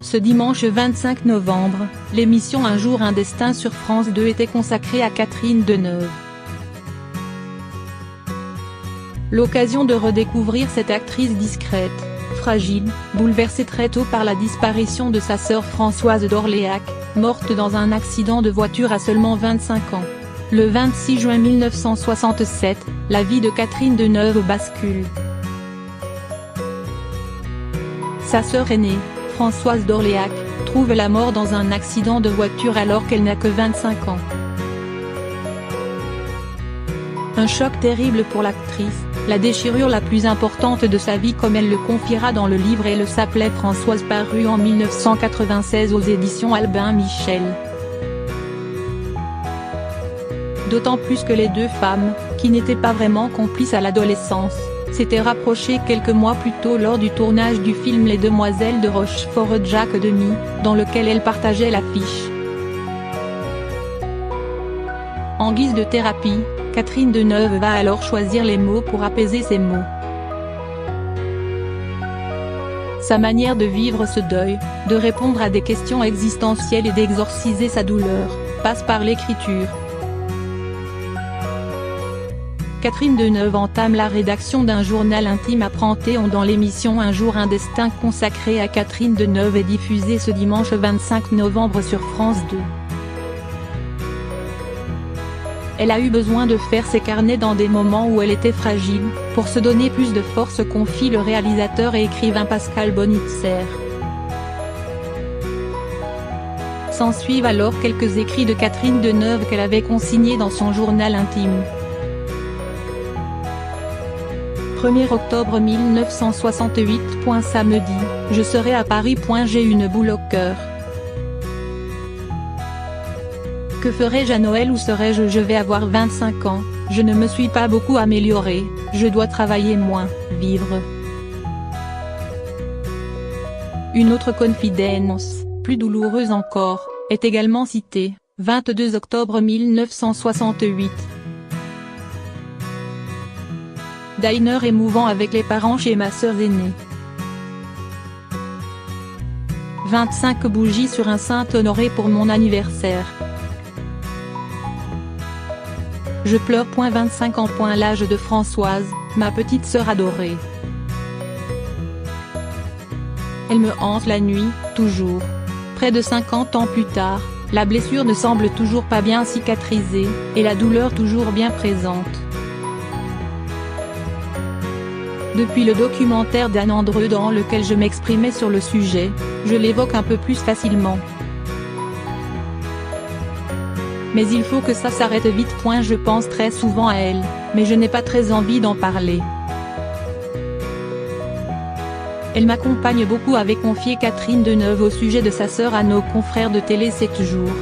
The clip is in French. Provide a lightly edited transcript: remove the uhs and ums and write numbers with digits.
Ce dimanche 25 novembre, l'émission Un jour un destin sur France 2 était consacrée à Catherine Deneuve. L'occasion de redécouvrir cette actrice discrète, fragile, bouleversée très tôt par la disparition de sa sœur Françoise d'Orléac, morte dans un accident de voiture à seulement 25 ans. Le 26 juin 1967, la vie de Catherine Deneuve bascule. Sa sœur aînée, Françoise d'Orléac, trouve la mort dans un accident de voiture alors qu'elle n'a que 25 ans. Un choc terrible pour l'actrice, la déchirure la plus importante de sa vie comme elle le confiera dans le livre Elle s'appelait Françoise paru en 1996 aux éditions Albin Michel. D'autant plus que les deux femmes, qui n'étaient pas vraiment complices à l'adolescence, s'étaient rapprochées quelques mois plus tôt lors du tournage du film Les Demoiselles de Rochefort de Jacques Demy, dans lequel elles partageaient l'affiche. En guise de thérapie, Catherine Deneuve va alors choisir les mots pour apaiser ses maux. Sa manière de vivre ce deuil, de répondre à des questions existentielles et d'exorciser sa douleur, passe par l'écriture. Catherine Deneuve entame la rédaction d'un journal intime à Panthéon dans l'émission Un jour un destin consacrée à Catherine Deneuve et diffusée ce dimanche 25 novembre sur France 2. Elle a eu besoin de faire ses carnets dans des moments où elle était fragile, pour se donner plus de force, confie le réalisateur et écrivain Pascal Bonitzer. S'ensuivent alors quelques écrits de Catherine Deneuve qu'elle avait consignés dans son journal intime. 1er octobre 1968. Samedi, je serai à Paris. J'ai une boule au cœur. Que ferai-je à Noël? Où serai-je? Je vais avoir 25 ans, je ne me suis pas beaucoup améliorée, je dois travailler moins, vivre. Une autre confidence, plus douloureuse encore, est également citée, 22 octobre 1968. Dîner émouvant avec les parents chez ma sœur aînée. 25 bougies sur un Saint-Honoré pour mon anniversaire. Je pleure. 25 ans. L'âge de Françoise, ma petite sœur adorée. Elle me hante la nuit, toujours. Près de 50 ans plus tard, la blessure ne semble toujours pas bien cicatrisée, et la douleur toujours bien présente. Depuis le documentaire d'Anne Andreu dans lequel je m'exprimais sur le sujet, je l'évoque un peu plus facilement. Mais il faut que ça s'arrête vite. Je pense très souvent à elle, mais je n'ai pas très envie d'en parler. Elle m'accompagne beaucoup, avait confié Catherine Deneuve au sujet de sa sœur à nos confrères de télé 7 jours.